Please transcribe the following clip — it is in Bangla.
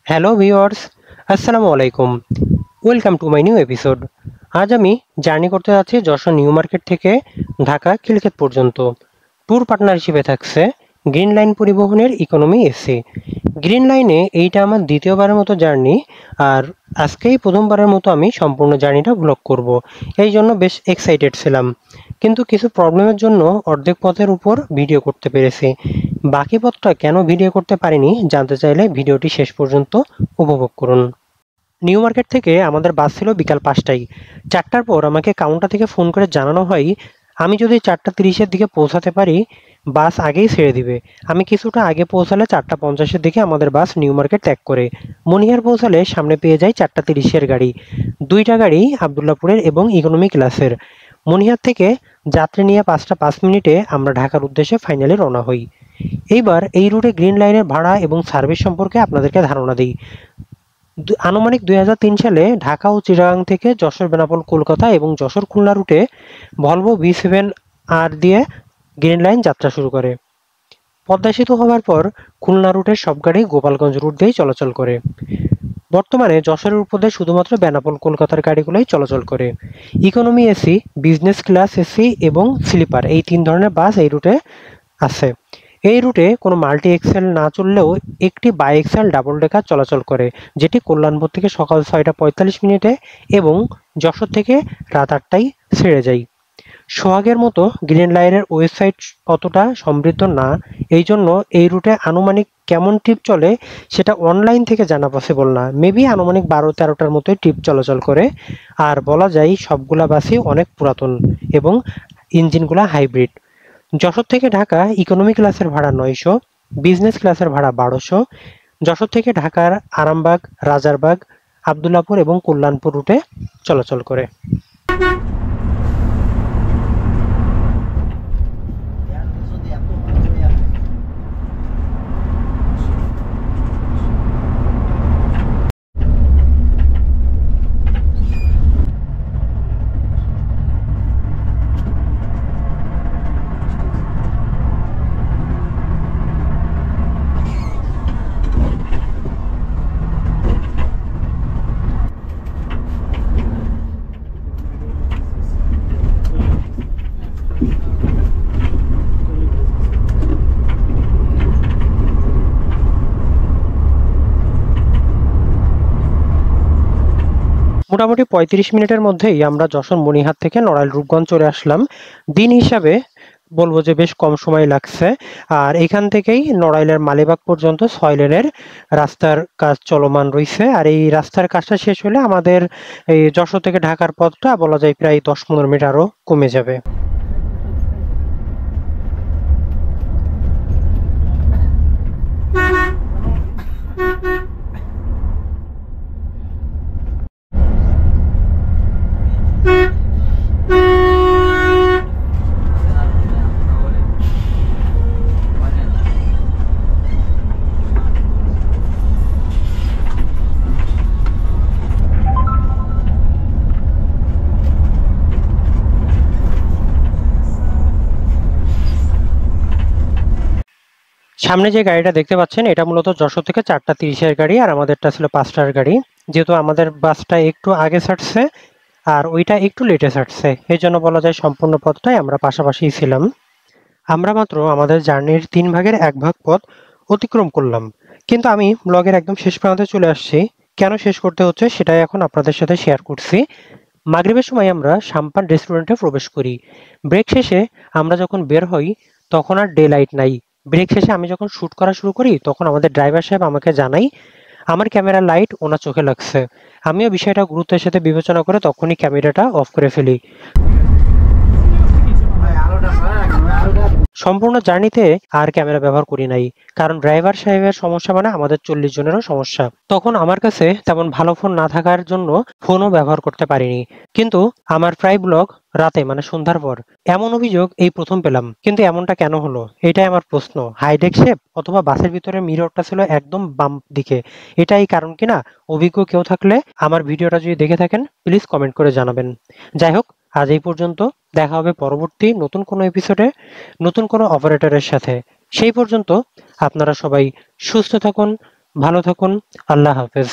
হ্যালো ভিউয়ার্স, আসসালামু আলাইকুম। Welcome to my new episode. আজ আমি জার্নি করতে যাচ্ছি যশোর নিউ মার্কেট থেকে ঢাকা খিলক্ষেত পর্যন্ত। ট্যুর পার্টনার হিসেবে থাকছে গ্রিন লাইন পরিবহনের ইকোনমি এসি। গ্রিন লাইনে এইটা আমার দ্বিতীয়বারের মতো জার্নি, আর আজকেই প্রথমবারের মতো আমি সম্পূর্ণ জার্নিটা ভ্লগ করব। এই জন্য বেশ এক্সাইটেড ছিলাম, কিন্তু কিছু প্রবলেমের জন্য অর্ধেক পথের উপর ভিডিও করতে পেরেছি। বাকি পথটা কেন ভিডিও করতে পারিনি জানতে চাইলে ভিডিওটি শেষ পর্যন্ত উপভোগ করুন। নিউ মার্কেট থেকে আমাদের বাস ছিল বিকাল 5টায়। 4টার পর আমাকে কাউন্টার থেকে ফোন করে জানানো হয় আমি যদি 4:30-এর দিকে পৌঁছাতে পারি বাস আগেই ছেড়ে দিবে। আমি কিছুটা আগে পৌঁছালে 4:50-এর দিকে আমাদের বাস নিউ মার্কেট ত্যাগ করে মনিহার পৌঁছালে সামনে পেয়ে যাই 4:30-এর গাড়ি। দুইটা গাড়ি আবদুল্লাপুরের এবং ইকোনমি ক্লাসের। মনিহার থেকে যাত্রী নিয়ে 5টা 5 মিনিটে আমরা ঢাকার উদ্দেশ্যে ফাইনালি রওনা হই। এইবার এই রুটে গ্রিন লাইনের ভাড়া এবং সার্ভিস সম্পর্কে আপনাদেরকে ধারণা দিই। আনুমানিক 2003 সালে ঢাকা ও চিটাগাং থেকে যশোর বেনাপোল কলকাতা এবং যশোর খুলনা রুটে ভলভো V7R দিয়ে গ্রিন লাইন যাত্রা শুরু করে। পদ্মা সেতু হওয়ার পর খুলনা রুটের সব গাড়ি গোপালগঞ্জ রুট দিয়েই চলাচল করে। বর্তমানে যশোরের উপর দিয়ে শুধুমাত্র বেনাপোল কলকাতার গাড়িগুলোই চলাচল করে। Economy AC, business class AC এবং স্লিপার এই 3 ধরনের বাস এই রুটে আছে। এই রুটে কোনো মাল্টি এক্সেল না চললেও একটি বাই এক্সেল ডাবল ডেকার চলাচল করে, যেটি কল্যাণপুর থেকে সকাল 6টা 45 মিনিটে এবং যশোর থেকে রাত 8টায় ছেড়ে যায়। সোহাগের মতো গ্রিন লাইনের ওয়েবসাইট অতটা সমৃদ্ধ না, এই জন্য এই রুটে আনুমানিক কেমন ট্রিপ চলে সেটা অনলাইন থেকে জানা পসিবল না। মেবি আনুমানিক 12-13টার মতোই ট্রিপ চলাচল করে। আর বলা যায় সবগুলা বাসই অনেক পুরাতন এবং ইঞ্জিনগুলা হাইব্রিড। যশোর থেকে ঢাকা ইকোনমি ক্লাসের ভাড়া 900, বিজনেস ক্লাসের ভাড়া 1200। যশোর থেকে ঢাকার আরামবাগ, রাজারবাগ, আবদুল্লাপুর এবং কল্যাণপুর রুটে চলাচল করে। মোটামুটি 35 মিনিটের মধ্যেই আমরা যশোর মনিহাট থেকে নড়াইল রূপগঞ্জ চলে আসলাম। দিন হিসাবে বলবো যে বেশ কম সময় লাগছে। আর এখান থেকেই নড়াইলের মালিবাগ পর্যন্ত 6 লেনের রাস্তার কাজ চলমান রয়েছে। আর এই রাস্তার কাজটা শেষ হলে আমাদের এই যশোর থেকে ঢাকার পথটা বলা যায় প্রায় 10-15 মিনিট আরো কমে যাবে। সামনে যে গাড়িটা দেখতে পাচ্ছেন এটা মূলত যশোর থেকে 4:30-এর গাড়ি, আর আমাদেরটা ছিল 5টার গাড়ি। যেহেতু আমাদের বাসটা একটু আগে ছাড়ছে আর ওইটা একটু লেটে ছাড়ছে, এই জন্য বলা যায় সম্পূর্ণ পথটাই আমরা পাশাপাশি ছিলাম। আমরা মাত্র আমাদের জার্নির 3 ভাগের 1 ভাগ পথ অতিক্রম করলাম, কিন্তু আমি ব্লগের একদম শেষ প্রান্তে চলে আসছি। কেন শেষ করতে হচ্ছে সেটাই এখন আপনাদের সাথে শেয়ার করছি। মাগরিবের সময় আমরা সাম্পান রেস্টুরেন্টে প্রবেশ করি। ব্রেক শেষে আমরা যখন বের হই তখন আর ডে লাইট নাই। ব্রেক শেষে আমি যখন শ্যুট করা শুরু করি তখন আমাদের ড্রাইভার সাহেব আমাকে জানাই আমার ক্যামেরার লাইট ওনার চোখে লাগছে। আমিও বিষয়টা গুরুত্বের সাথে বিবেচনা করে তখনই ক্যামেরাটা অফ করে ফেলি। সম্পূর্ণ জার্নিতে আর ক্যামেরা ব্যবহার করি নাই, কারণ ড্রাইভার সাহেবের সমস্যা মানে আমাদের 40 জনেরও সমস্যা। তখন আমার কাছে তেমন ভালো ফোন না থাকার জন্য ফোনও ব্যবহার করতে পারিনি। কিন্তু আমার প্রায় ব্লগ রাতে মানে সন্ধ্যার পর, এমন অভিযোগ এই প্রথম পেলাম। কিন্তু এমনটা কেন হলো এটাই আমার প্রশ্ন। হাইডেক শেপ অথবা বাসের ভিতরে মিররটা ছিল একদম বাম দিকে, এটাই কারণ কিনা? অভিজ্ঞ কেউ থাকলে আমার ভিডিওটা যদি দেখে থাকেন প্লিজ কমেন্ট করে জানাবেন। যাই হোক, আজ এই পর্যন্ত। দেখা হবে পরবর্তী নতুন কোনো এপিসোডে নতুন কোনো অপারেটরের সাথে। সেই পর্যন্ত আপনারা সবাই সুস্থ থাকুন, ভালো থাকুন। আল্লাহ হাফেজ।